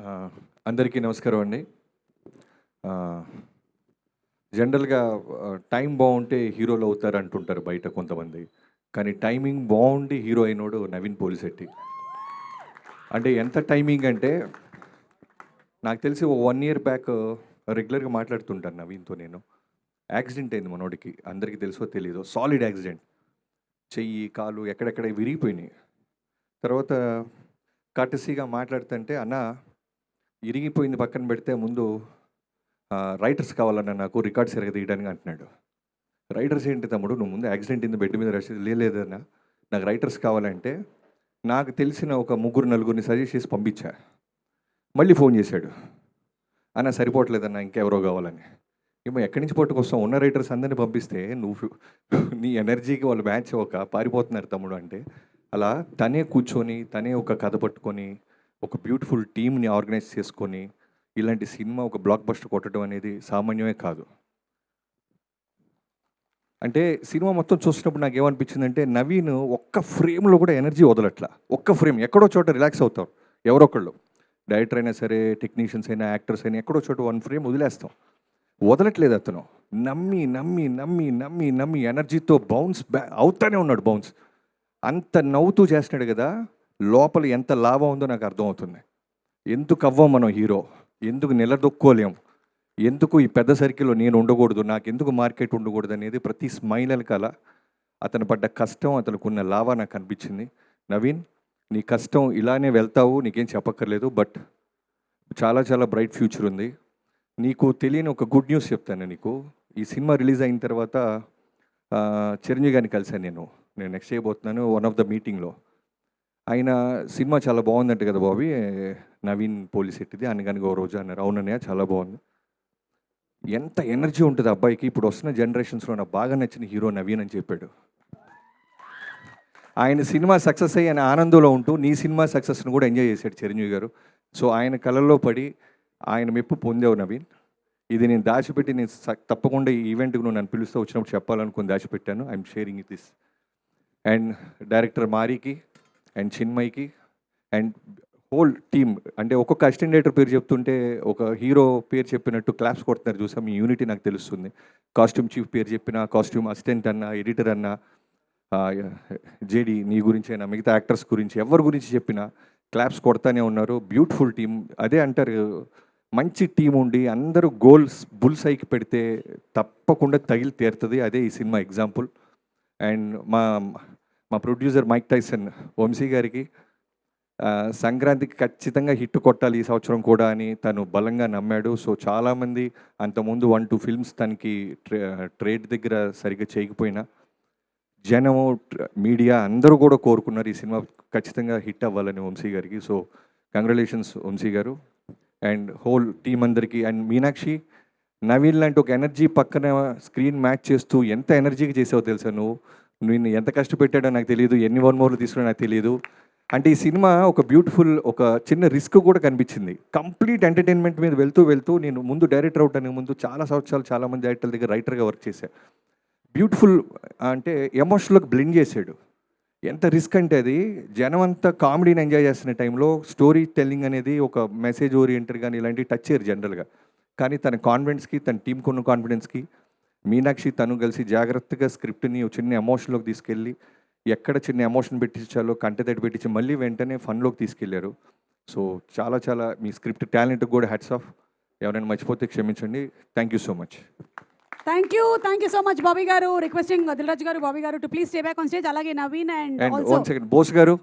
ఆ, అందరికీ నమస్కారం అండి. జనరల్గా టైం బాగుంటే హీరోలు అవుతారు అంటుంటారు బయట కొంతమంది. కానీ టైమింగ్ బాగుండి హీరో అయినోడు నవీన్ పోలిశెట్టి. అంటే ఎంత టైమింగ్ అంటే నాకు తెలిసి ఓ 1 ఇయర్ బ్యాక్ రెగ్యులర్గా మాట్లాడుతుంటాను నవీన్తో నేను. యాక్సిడెంట్ అయింది మనోడికి, అందరికీ తెలుసో తెలీదో, సాలిడ్ యాక్సిడెంట్. చెయ్యి కాలు ఎక్కడెక్కడ విరిగిపోయినాయి. తర్వాత కటసీగా మాట్లాడుతుంటే అన్న ఇరిగిపోయింది పక్కన పెడితే ముందు రైటర్స్ కావాలన్నా నాకు రికార్డ్స్ తీయడానికి అంటున్నాడు. రైటర్స్ ఏంటి తమ్ముడు, నువ్వు ముందు యాక్సిడెంట్ ఇంది బెడ్ మీద రసీదు లేదన్నా, నాకు రైటర్స్ కావాలంటే నాకు తెలిసిన ఒక 3-4 సజెస్ట్ చేసి పంపించా. మళ్ళీ ఫోన్ చేశాడు, అన్న సరిపోవట్లేదన్నా ఇంకెవరో కావాలని. ఏమో ఎక్కడి నుంచి పట్టుకొస్తాం, ఉన్న రైటర్స్ అందరినీ పంపిస్తే నువ్వు నీ ఎనర్జీకి వాళ్ళు మ్యాచ్ అవ్వక పారిపోతున్నారు తమ్ముడు అంటే. అలా తనే కూర్చొని తనే ఒక కథ పట్టుకొని ఒక బ్యూటిఫుల్ టీమ్ని ఆర్గనైజ్ చేసుకొని ఇలాంటి సినిమా ఒక బ్లాక్ బస్టర్ కొట్టడం అనేది సామాన్యమే కాదు. అంటే సినిమా మొత్తం చూసినప్పుడు నాకు ఏమనిపించిందంటే నవీన్ ఒక్క ఫ్రేమ్లో కూడా ఎనర్జీ వదలట్లా. ఒక్క ఫ్రేమ్ ఎక్కడో చోట రిలాక్స్ అవుతాం ఎవరొకళ్ళు, డైరెక్టర్ అయినా సరే, టెక్నీషియన్స్ అయినా, యాక్టర్స్ అయినా, ఎక్కడో చోట 1 ఫ్రేమ్ వదిలేస్తాం. వదలట్లేదు అతను. నమ్మి నమ్మి నమ్మి నమ్మి నమ్మి ఎనర్జీతో బౌన్స్ అవుతానే ఉన్నాడు. బౌన్స్ అంత నవ్వుతూ చేస్తున్నాడు కదా, లోపల ఎంత లాభం ఉందో నాకు అర్థమవుతుంది. ఎందుకు అవ్వం మనం హీరో, ఎందుకు నిలదొక్కోలేం, ఎందుకు ఈ పెద్ద సర్కిల్లో నేను ఉండకూడదు, నాకు ఎందుకు మార్కెట్ ఉండకూడదు అనేది ప్రతి స్మైల్ వెనకాల అతను పడ్డ కష్టం, అతనుకున్న లాభ నాకు అనిపించింది. నవీన్, నీ కష్టం ఇలానే వెళ్తావు, నీకేం చెప్పక్కర్లేదు. బట్ చాలా చాలా బ్రైట్ ఫ్యూచర్ ఉంది. నీకు తెలియని ఒక గుడ్ న్యూస్ చెప్తాను నీకు. ఈ సినిమా రిలీజ్ అయిన తర్వాత చిరంజీవి గారిని కలిశాను నేను నెక్స్ట్ చేయబోతున్నాను వన్ ఆఫ్ ద మీటింగ్లో. ఆయన సినిమా చాలా బాగుందంట కదా బాబీ, నవీన్ పోలిశెట్టిది అనగానే ఓ రోజు అన్నారు. అవునన్నయ్య చాలా బాగుంది. ఎంత ఎనర్జీ ఉంటుంది అబ్బాయికి. ఇప్పుడు వస్తున్న జనరేషన్స్లో నాకు బాగా నచ్చిన హీరో నవీన్ అని చెప్పాడు. ఆయన సినిమా సక్సెస్ అయ్యి ఆయన ఆనందంలో ఉంటూ నీ సినిమా సక్సెస్ను కూడా ఎంజాయ్ చేశాడు చిరంజీవి గారు. సో ఆయన కళల్లో పడి ఆయన మెప్పు పొందావు నవీన్. ఇది నేను దాచిపెట్టి నేను తప్పకుండా ఈ ఈవెంట్కి నువ్వు నన్ను పిలుస్తూ వచ్చినప్పుడు చెప్పాలనుకుని దాచిపెట్టాను. I'm sharing this. And director మారీకి అండ్ చిన్మయ్కి అండ్ హోల్ టీమ్. అంటే ఒక్కొక్క అసిస్టెంట్ డైరెక్టర్ పేరు చెప్తుంటే ఒక హీరో పేరు చెప్పినట్టు క్లాప్స్ కొడుతున్నారు చూసాం. మీ యూనిటీ నాకు తెలుస్తుంది. కాస్ట్యూమ్ చీఫ్ పేరు చెప్పిన, కాస్ట్యూమ్ అసిస్టెంట్ అన్న, ఎడిటర్ అన్న, జేడి నీ గురించి అయినా, మిగతా యాక్టర్స్ గురించి, ఎవరి గురించి చెప్పినా క్లాప్స్ కొడతానే ఉన్నారు. Beautiful team. అదే అంటారు, మంచి టీం ఉండి అందరూ గోల్స్ బుల్సైకి పెడితే తప్పకుండా తగిలి తీరుతుంది. అదే ఈ సినిమా ఎగ్జాంపుల్. అండ్ మా ప్రొడ్యూసర్ మైక్ టైసన్ వంశీ గారికి సంక్రాంతికి ఖచ్చితంగా హిట్ కొట్టాలి ఈ సంవత్సరం కూడా అని తను బలంగా నమ్మాడు. సో చాలామంది అంతకుముందు 1-2 ఫిల్మ్స్ తనకి ట్రేడ్ దగ్గర సరిగ్గా చేయకపోయినా జనము, మీడియా అందరూ కూడా కోరుకున్నారు ఈ సినిమా ఖచ్చితంగా హిట్ అవ్వాలని వంశీ గారికి. సో కంగ్రాచులేషన్స్ వంశీ గారు అండ్ హోల్ టీం అందరికీ. అండ్ మీనాక్షి, నవీన్ లాంటి ఒక ఎనర్జీ పక్కన స్క్రీన్ మ్యాచ్ చేస్తూ ఎంత ఎనర్జీకి చేసావో తెలుసా నువ్వు. నేను ఎంత కష్టపెట్టాడో నాకు తెలియదు, ఎన్ని 1 మోర్లు తీసుకున్నా నాకు తెలియదు. అంటే ఈ సినిమా ఒక బ్యూటిఫుల్, ఒక చిన్న రిస్క్ కూడా కనిపించింది. కంప్లీట్ ఎంటర్టైన్మెంట్ మీద వెళ్తూ నేను ముందు డైరెక్టర్ అవడానికి ముందు చాలా సంవత్సరాలు చాలామంది డైరెక్టర్ల దగ్గర రైటర్గా వర్క్ చేశాను. బ్యూటిఫుల్ అంటే ఎమోషనల్కి బ్లెండ్ చేశాడు. ఎంత రిస్క్ అంటే అది జనం అంతా కామెడీని ఎంజాయ్ చేస్తున్న టైంలో స్టోరీ టెల్లింగ్ అనేది ఒక మెసేజ్ ఓరియంటెడ్ కానీ ఇలాంటివి టచ్ చేయరు జనరల్గా. కానీ తన కాన్ఫిడెన్స్కి, తన టీంకి ఉన్న కాన్ఫిడెన్స్కి మీనాక్షి తను కలిసి జాగ్రత్తగా స్క్రిప్ట్ని చిన్న ఎమోషన్లోకి తీసుకెళ్ళి ఎక్కడ చిన్న ఎమోషన్ పెట్టించాలో కంటెతడి పెట్టించి మళ్ళీ వెంటనే ఫన్లోకి తీసుకెళ్లారు. సో చాలా చాలా మీ స్క్రిప్ట్ టాలెంట్కి కూడా హ్యాట్స్ ఆఫ్. ఎవరైనా మర్చిపోతే క్షమించండి. Thank you so much. Thank you so much Bobby garu. Requesting Dil Raju garu, Bobby garu to please stay back on stage. అలాగే Naveen and one second Bose garu,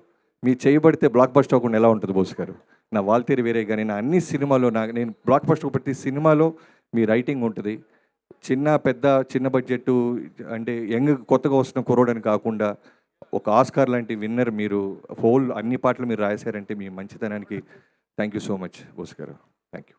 మీ చేయబడితే బ్లాక్ బస్టర్ అవ్వకుండా ఎలా ఉంటుంది బోస్ గారు? నా వాల్తేరి వేరే కానీ నా అన్ని సినిమాలో నేను బ్లాక్ బస్టర్ ప్రతి సినిమాలో మీ రైటింగ్ ఉంటుంది. చిన్న పెద్ద చిన్న బడ్జెట్ అంటే యంగ్ కొత్తగా వస్తున్న కుర్రోడని కాకుండా ఒక ఆస్కార్ లాంటి విన్నర్ మీరు. హోల్ అన్ని పాటలు మీరు రాశారంటే మీ మంచితనానికి thank you so much Bose garu. Thank you.